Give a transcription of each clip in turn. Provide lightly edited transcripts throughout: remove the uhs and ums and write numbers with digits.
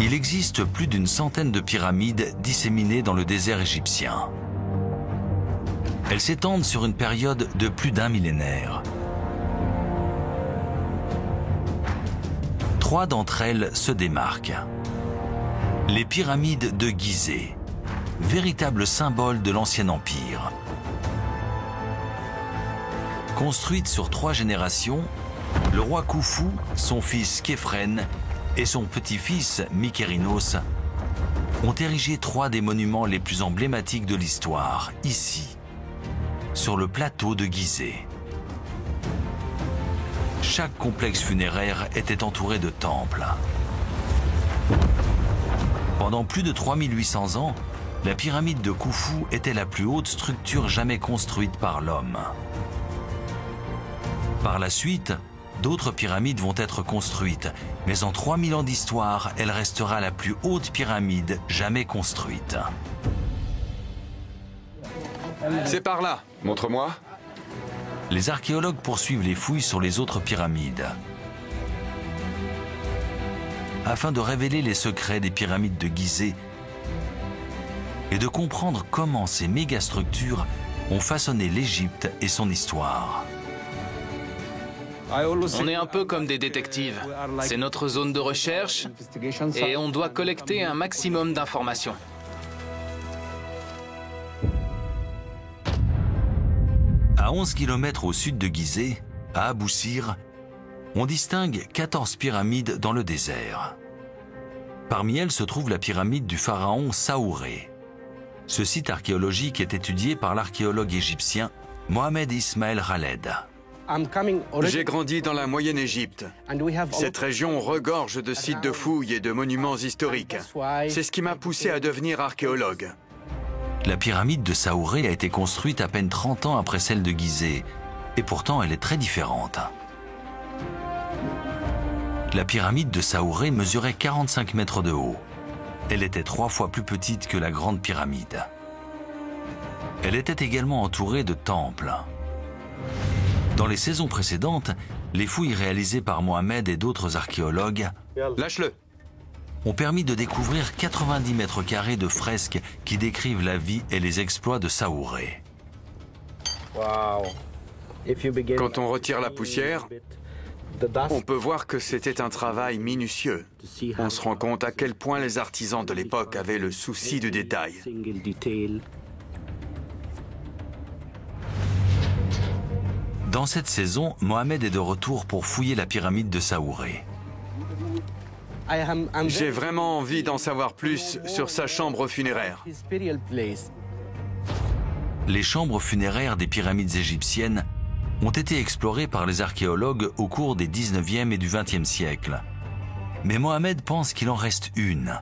Il existe plus d'une centaine de pyramides disséminées dans le désert égyptien. Elles s'étendent sur une période de plus d'un millénaire. 3 d'entre elles se démarquent. Les pyramides de Gizeh, véritable symbole de l'Ancien Empire. Construites sur 3 générations, le roi Khufu, son fils Khéphren et son petit-fils Mykérinos ont érigé 3 des monuments les plus emblématiques de l'histoire, ici, sur le plateau de Gizeh. Chaque complexe funéraire était entouré de temples. Pendant plus de 3800 ans, la pyramide de Khufu était la plus haute structure jamais construite par l'homme. Par la suite, d'autres pyramides vont être construites, mais en 3000 ans d'histoire, elle restera la plus haute pyramide jamais construite. C'est par là. Montre-moi. Les archéologues poursuivent les fouilles sur les autres pyramides, afin de révéler les secrets des pyramides de Gizeh et de comprendre comment ces mégastructures ont façonné l'Égypte et son histoire. On est un peu comme des détectives. C'est notre zone de recherche et on doit collecter un maximum d'informations. À 11 km au sud de Gizeh, à Abou Sir, on distingue 14 pyramides dans le désert. Parmi elles se trouve la pyramide du pharaon Saouré. Ce site archéologique est étudié par l'archéologue égyptien Mohamed Ismaël Khaled. J'ai grandi dans la Moyenne-Égypte. Cette région regorge de sites de fouilles et de monuments historiques. C'est ce qui m'a poussé à devenir archéologue. La pyramide de Saouré a été construite à peine 30 ans après celle de Gizeh, et pourtant elle est très différente. La pyramide de Saouré mesurait 45 mètres de haut. Elle était 3 fois plus petite que la grande pyramide. Elle était également entourée de temples. Dans les saisons précédentes, les fouilles réalisées par Mohamed et d'autres archéologues Lâche-le. ont permis de découvrir 90 mètres carrés de fresques qui décrivent la vie et les exploits de Saouré. Quand on retire la poussière, on peut voir que c'était un travail minutieux. On se rend compte à quel point les artisans de l'époque avaient le souci du détail. Dans cette saison, Mohamed est de retour pour fouiller la pyramide de Saouré. J'ai vraiment envie d'en savoir plus sur sa chambre funéraire. Les chambres funéraires des pyramides égyptiennes ont été explorées par les archéologues au cours des 19e et du 20e siècles. Mais Mohamed pense qu'il en reste une,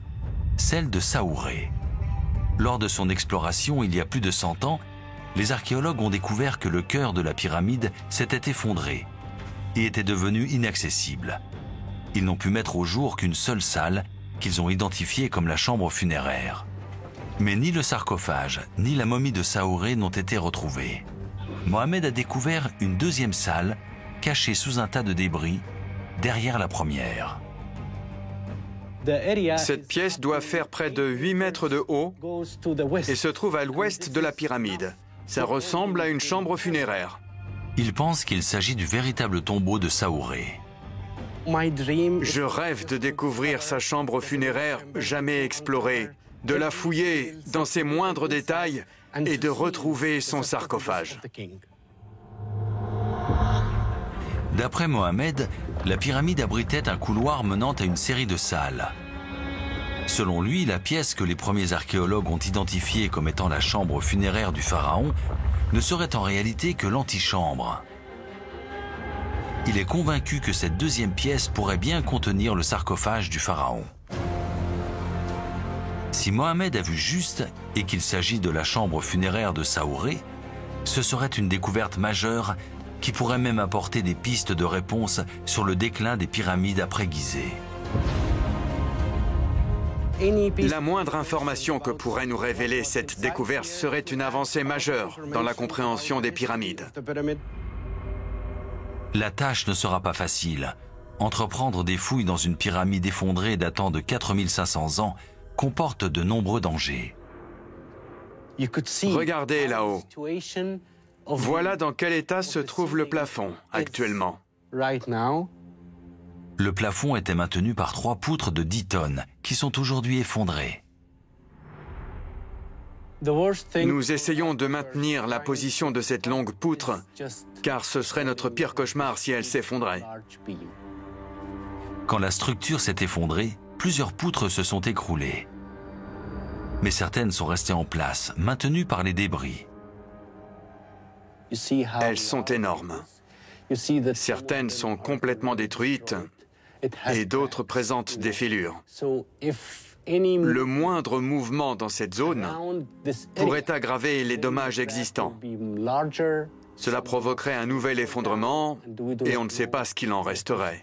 celle de Saouré. Lors de son exploration il y a plus de 100 ans, les archéologues ont découvert que le cœur de la pyramide s'était effondré et était devenu inaccessible. Ils n'ont pu mettre au jour qu'une seule salle qu'ils ont identifiée comme la chambre funéraire. Mais ni le sarcophage, ni la momie de Saouré n'ont été retrouvés. Mohamed a découvert une deuxième salle, cachée sous un tas de débris, derrière la première. Cette pièce doit faire près de 8 mètres de haut et se trouve à l'ouest de la pyramide. Ça ressemble à une chambre funéraire. Il pense qu'il s'agit du véritable tombeau de Saouré. Je rêve de découvrir sa chambre funéraire jamais explorée, de la fouiller dans ses moindres détails et de retrouver son sarcophage. D'après Mohamed, la pyramide abritait un couloir menant à une série de salles. Selon lui, la pièce que les premiers archéologues ont identifiée comme étant la chambre funéraire du pharaon ne serait en réalité que l'antichambre. Il est convaincu que cette deuxième pièce pourrait bien contenir le sarcophage du pharaon. Si Mohamed a vu juste et qu'il s'agit de la chambre funéraire de Saouré, ce serait une découverte majeure qui pourrait même apporter des pistes de réponse sur le déclin des pyramides après Gizeh. La moindre information que pourrait nous révéler cette découverte serait une avancée majeure dans la compréhension des pyramides. La tâche ne sera pas facile. Entreprendre des fouilles dans une pyramide effondrée datant de 4500 ans comporte de nombreux dangers. Regardez là-haut. Voilà dans quel état se trouve le plafond actuellement. Le plafond était maintenu par 3 poutres de 10 tonnes qui sont aujourd'hui effondrées. Nous essayons de maintenir la position de cette longue poutre, car ce serait notre pire cauchemar si elle s'effondrait. Quand la structure s'est effondrée, plusieurs poutres se sont écroulées. Mais certaines sont restées en place, maintenues par les débris. Elles sont énormes. Certaines sont complètement détruites et d'autres présentent des fêlures. Le moindre mouvement dans cette zone pourrait aggraver les dommages existants. Cela provoquerait un nouvel effondrement et on ne sait pas ce qu'il en resterait.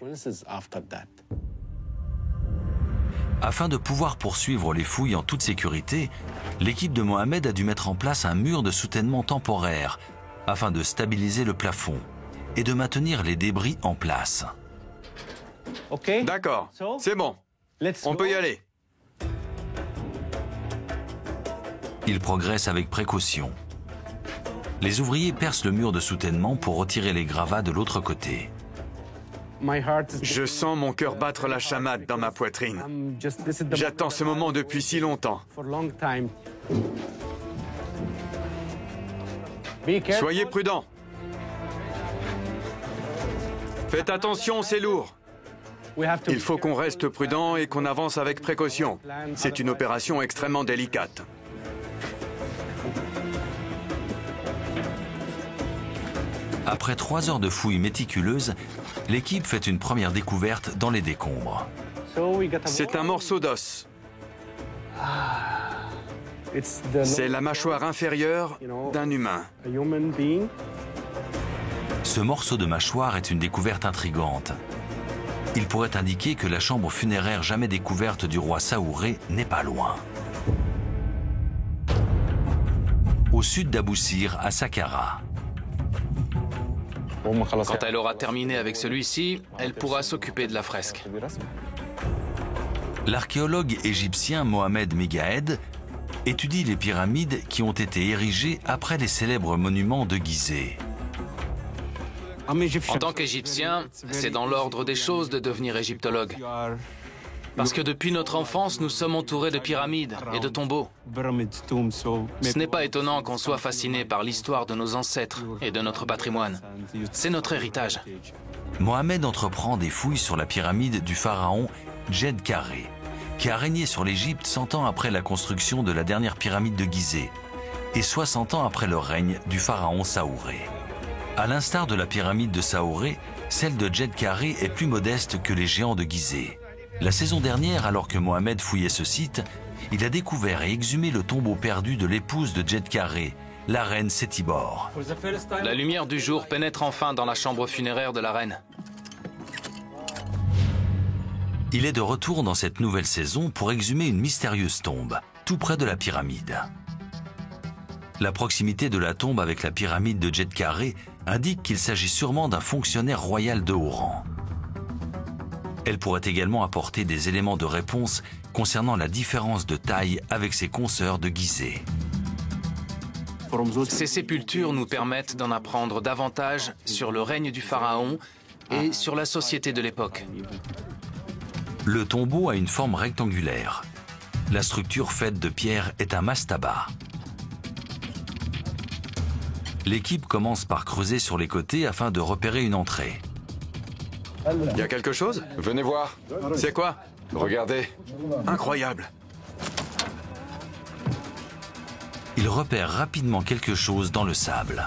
Afin de pouvoir poursuivre les fouilles en toute sécurité, l'équipe de Mohamed a dû mettre en place un mur de soutènement temporaire afin de stabiliser le plafond et de maintenir les débris en place. D'accord, c'est bon. On peut y aller. Ils progressent avec précaution. Les ouvriers percent le mur de soutènement pour retirer les gravats de l'autre côté. Je sens mon cœur battre la chamade dans ma poitrine. J'attends ce moment depuis si longtemps. Soyez prudents. Faites attention, c'est lourd. Il faut qu'on reste prudent et qu'on avance avec précaution. C'est une opération extrêmement délicate. Après 3 heures de fouilles méticuleuses, l'équipe fait une première découverte dans les décombres. C'est un morceau d'os. C'est la mâchoire inférieure d'un humain. Ce morceau de mâchoire est une découverte intrigante. Il pourrait indiquer que la chambre funéraire jamais découverte du roi Saouré n'est pas loin. Au sud d'Abou Sir, à Saqqara. Quand elle aura terminé avec celui-ci, elle pourra s'occuper de la fresque. L'archéologue égyptien Mohamed Megahed étudie les pyramides qui ont été érigées après les célèbres monuments de Gizeh. En tant qu'Égyptien, c'est dans l'ordre des choses de devenir égyptologue. Parce que depuis notre enfance, nous sommes entourés de pyramides et de tombeaux. Ce n'est pas étonnant qu'on soit fasciné par l'histoire de nos ancêtres et de notre patrimoine. C'est notre héritage. Mohamed entreprend des fouilles sur la pyramide du pharaon Djedkaré, qui a régné sur l'Égypte 100 ans après la construction de la dernière pyramide de Gizeh et 60 ans après le règne du pharaon Saouré. À l'instar de la pyramide de Saouré, celle de Djedkaré est plus modeste que les géants de Gizeh. La saison dernière, alors que Mohamed fouillait ce site, il a découvert et exhumé le tombeau perdu de l'épouse de Djedkaré, la reine Sétibor. La lumière du jour pénètre enfin dans la chambre funéraire de la reine. Il est de retour dans cette nouvelle saison pour exhumer une mystérieuse tombe, tout près de la pyramide. La proximité de la tombe avec la pyramide de Djedkaré indique qu'il s'agit sûrement d'un fonctionnaire royal de haut rang. Elle pourrait également apporter des éléments de réponse concernant la différence de taille avec ses consoeurs de Gizeh. Ces sépultures nous permettent d'en apprendre davantage sur le règne du pharaon et sur la société de l'époque. Le tombeau a une forme rectangulaire. La structure faite de pierre est un mastaba. L'équipe commence par creuser sur les côtés afin de repérer une entrée. Il y a quelque chose? Venez voir. C'est quoi? Regardez. Incroyable. Il repère rapidement quelque chose dans le sable.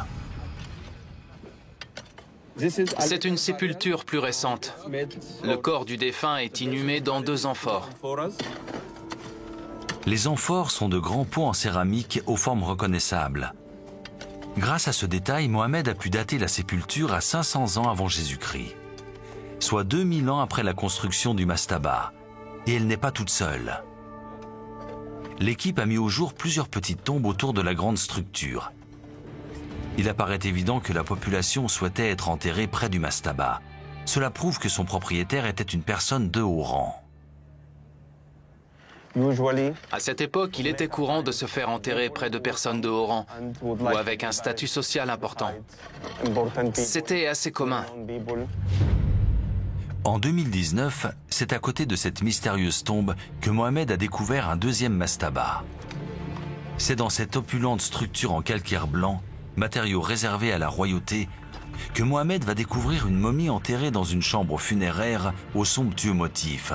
C'est une sépulture plus récente. Le corps du défunt est inhumé dans 2 amphores. Les amphores sont de grands pots en céramique aux formes reconnaissables. Grâce à ce détail, Mohamed a pu dater la sépulture à 500 ans avant Jésus-Christ, soit 2000 ans après la construction du mastaba. Et elle n'est pas toute seule. L'équipe a mis au jour plusieurs petites tombes autour de la grande structure. Il apparaît évident que la population souhaitait être enterrée près du mastaba, Cela prouve que son propriétaire était une personne de haut rang. À cette époque, il était courant de se faire enterrer près de personnes de haut rang ou avec un statut social important. C'était assez commun. En 2019, c'est à côté de cette mystérieuse tombe que Mohamed a découvert un deuxième mastaba. C'est dans cette opulente structure en calcaire blanc, matériau réservé à la royauté, que Mohamed va découvrir une momie enterrée dans une chambre funéraire aux somptueux motifs.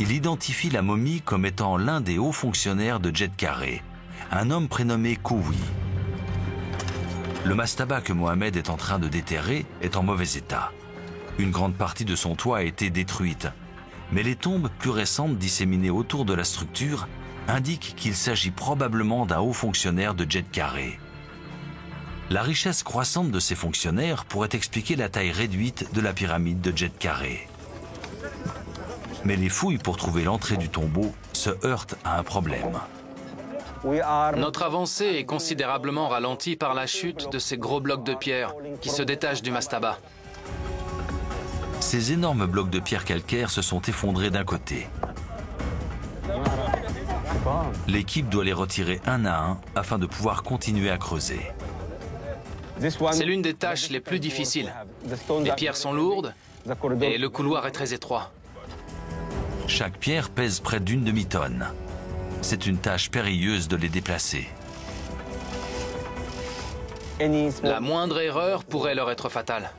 Il identifie la momie comme étant l'un des hauts fonctionnaires de Djed Kareh, un homme prénommé Koui. Le mastaba que Mohamed est en train de déterrer est en mauvais état. Une grande partie de son toit a été détruite, mais les tombes plus récentes disséminées autour de la structure indiquent qu'il s'agit probablement d'un haut fonctionnaire de Djed Kareh. La richesse croissante de ces fonctionnaires pourrait expliquer la taille réduite de la pyramide de Djed Kareh. Mais les fouilles pour trouver l'entrée du tombeau se heurtent à un problème. Notre avancée est considérablement ralentie par la chute de ces gros blocs de pierre qui se détachent du mastaba. Ces énormes blocs de pierre calcaire se sont effondrés d'un côté. L'équipe doit les retirer un à un afin de pouvoir continuer à creuser. C'est l'une des tâches les plus difficiles. Les pierres sont lourdes et le couloir est très étroit. Chaque pierre pèse près d'une demi-tonne. C'est une tâche périlleuse de les déplacer. La moindre erreur pourrait leur être fatale.